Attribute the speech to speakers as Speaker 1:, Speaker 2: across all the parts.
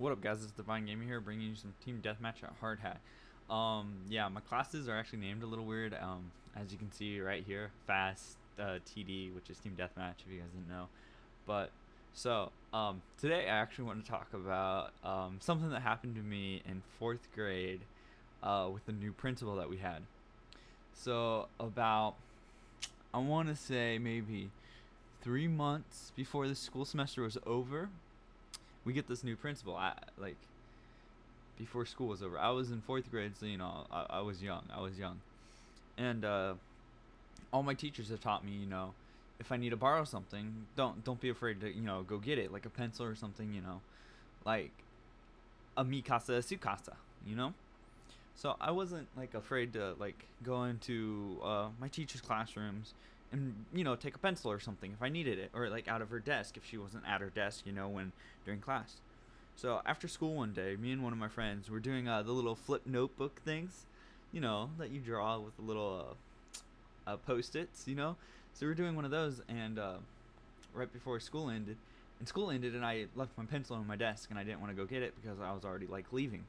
Speaker 1: What up, guys? It's DivineGamer here, bringing you some team deathmatch at Hard Hat. Yeah, my classes are actually named a little weird. As you can see right here, Fast TD, which is team deathmatch, if you guys didn't know. But today I actually want to talk about something that happened to me in 4th grade with the new principal that we had. So about, I want to say maybe 3 months before the school semester was over, we get this new principal. Before school was over. I was in 4th grade, so I was young. And all my teachers have taught me, if I need to borrow something, don't be afraid to go get it, like a pencil or something, like a mi casa su casa, So I wasn't like afraid to like go into my teacher's classrooms and take a pencil or something if I needed it, or like out of her desk if she wasn't at her desk when during class. So after school one day, me and one of my friends were doing the little flip notebook things, that you draw with the little post-its, So we were doing one of those, and right before school ended, and I left my pencil on my desk, and I didn't want to go get it because I was already like leaving.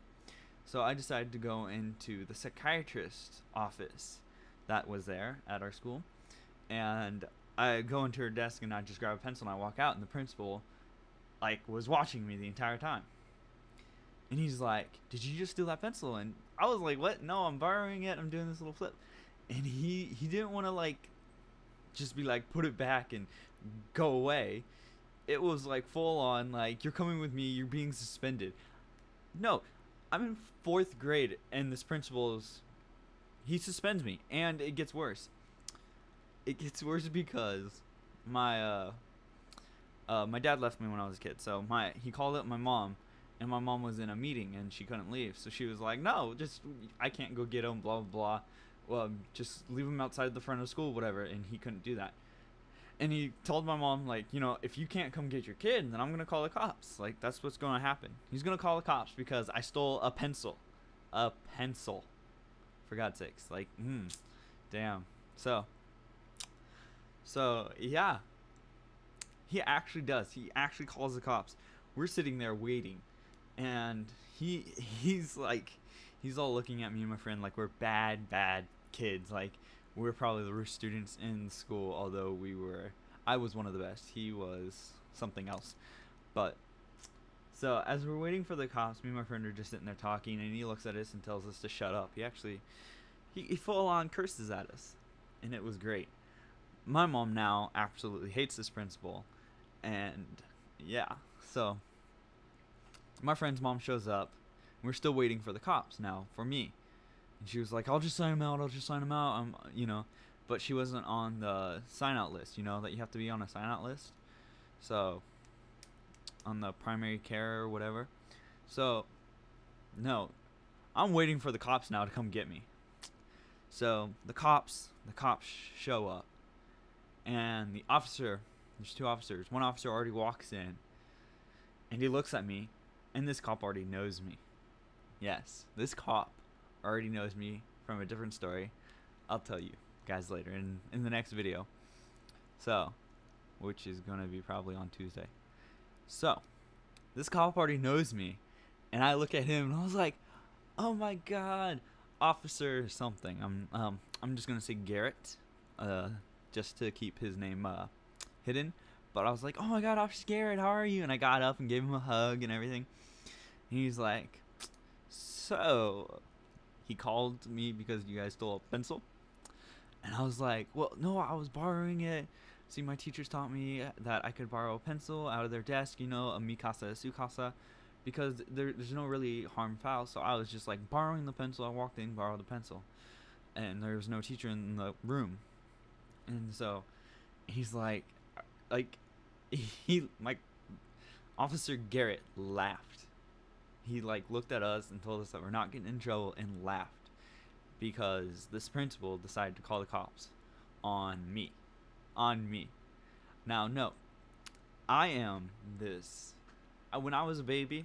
Speaker 1: So I decided to go into the psychiatrist's office that was there at our school, and I go into her desk and I just grab a pencil and I walk out, and the principal like was watching me the entire time. And he's like, "Did you just steal that pencil?" And I was like, "What? No, I'm borrowing it. I'm doing this little flip." And he didn't want to like just be like, "Put it back and go away." It was like full on like, "You're coming with me. You're being suspended." No, I'm in 4th grade, and this principal's he suspends me, and it gets worse. It gets worse because my my dad left me when I was a kid, so he called up my mom, and my mom was in a meeting and she couldn't leave, so she was like, "No, just I can't go get him, blah blah blah. Well, just leave him outside the front of school, whatever." And he couldn't do that. And he told my mom, like, "If you can't come get your kid, then I'm gonna call the cops. Like, that's what's gonna happen. He's gonna call the cops because I stole a pencil, for God's sakes." Like, damn. So yeah, he actually does. He actually calls the cops. We're sitting there waiting, and he's all looking at me and my friend like we're bad kids. Like, we're probably the worst students in school, although I was one of the best. He was something else. But so as we're waiting for the cops, me and my friend are just sitting there talking, and he looks at us and tells us to shut up. He full on curses at us, and it was great. My mom now absolutely hates this principal, and yeah, so my friend's mom shows up. We're still waiting for the cops now for me, and she was like, "I'll just sign him out. But she wasn't on the sign out list. That you have to be on a sign out list. So on the primary care or whatever. So no, I'm waiting for the cops now to come get me. So the cops show up, and there's 2 officers. One officer already walks in, and he looks at me, and this cop already knows me. Yes, this cop already knows me from a different story. I'll tell you guys later in the next video. So, which is going to be probably on Tuesday. So, this cop already knows me, and I look at him, and I was like, "Oh my God, officer something." I'm just going to say Garrett, just to keep his name hidden. But I was like, "Oh my God, Officer Garrett, how are you?" And I got up and gave him a hug and everything. And he's like, "So, he called me because you guys stole a pencil?" And I was like, "Well, no, I was borrowing it. See, my teachers taught me that I could borrow a pencil out of their desk, a mi casa su casa, because there's no really harm foul." So I was just like borrowing the pencil. I walked in, borrowed the pencil, and there was no teacher in the room. And so he's like my Officer Garrett laughed. He like looked at us and told us that we're not getting in trouble, and laughed because this principal decided to call the cops on me. Now, no, I am this. When I was a baby,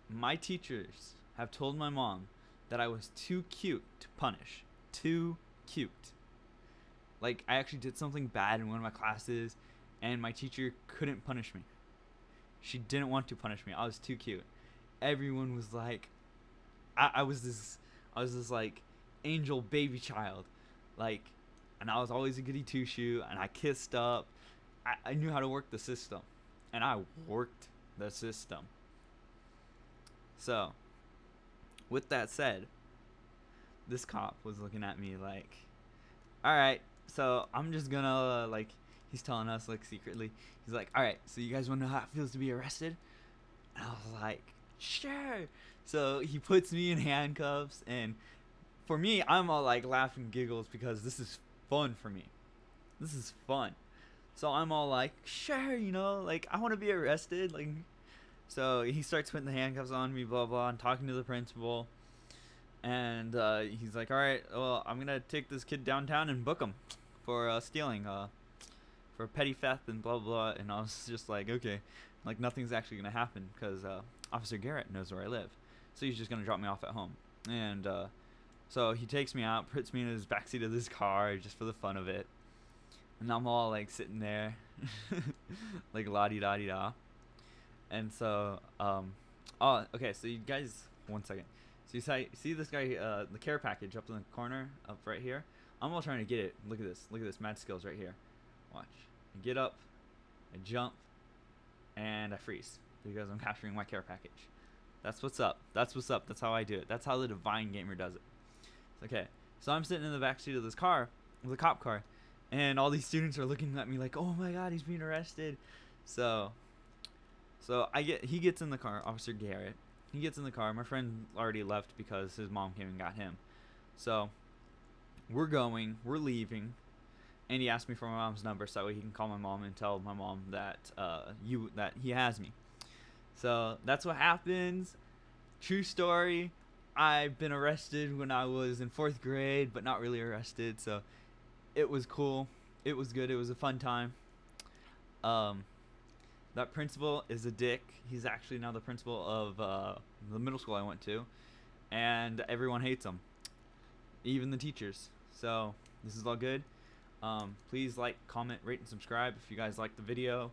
Speaker 1: my teachers have told my mom that I was too cute to punish. Too cute. Like, I actually did something bad in one of my classes, and my teacher couldn't punish me. She didn't want to punish me. I was too cute. Everyone was like, I was this like angel baby child, like, and I was always a goody two shoe, and I kissed up. I knew how to work the system, and I worked the system. So, with that said, this cop was looking at me like, all right, so I'm just gonna like, he's telling us like secretly, he's like, all right, so you guys want to know how it feels to be arrested? And I was like, sure. So he puts me in handcuffs, and for me, I'm all like laughing giggles because this is fun for me. This is fun. So I'm all like, sure, you know, like I want to be arrested. Like, so he starts putting the handcuffs on me, blah blah, and talking to the principal. And he's like, all right, well, I'm gonna take this kid downtown and book him for stealing, for petty theft and blah blah. And I was just like, okay, like nothing's actually gonna happen because Officer Garrett knows where I live, so he's just gonna drop me off at home. And so he takes me out, puts me in his backseat of this car just for the fun of it, and I'm all like sitting there, like la di da di da. And so, oh, okay, so you guys, one second. So you see this guy, the care package up in the corner, up right here. I'm all trying to get it. Look at this, mad skills right here. Watch. I get up, I jump, and I freeze because I'm capturing my care package. That's what's up. That's what's up. That's how I do it. That's how the DivineGamer does it. Okay, so I'm sitting in the backseat of this car, the cop car, and all these students are looking at me like, oh my god, he's being arrested. So he gets in the car, Officer Garrett. He gets in the car. My friend already left because his mom came and got him. So we're leaving, and he asked me for my mom's number so that way he can call my mom and tell my mom that that he has me. So that's what happens. True story. I've been arrested when I was in 4th grade, but not really arrested. So it was cool. It was good. It was a fun time. That principal is a dick. He's actually now the principal of the middle school I went to, and everyone hates him, even the teachers. So this is all good. Please like, comment, rate, and subscribe if you guys like the video.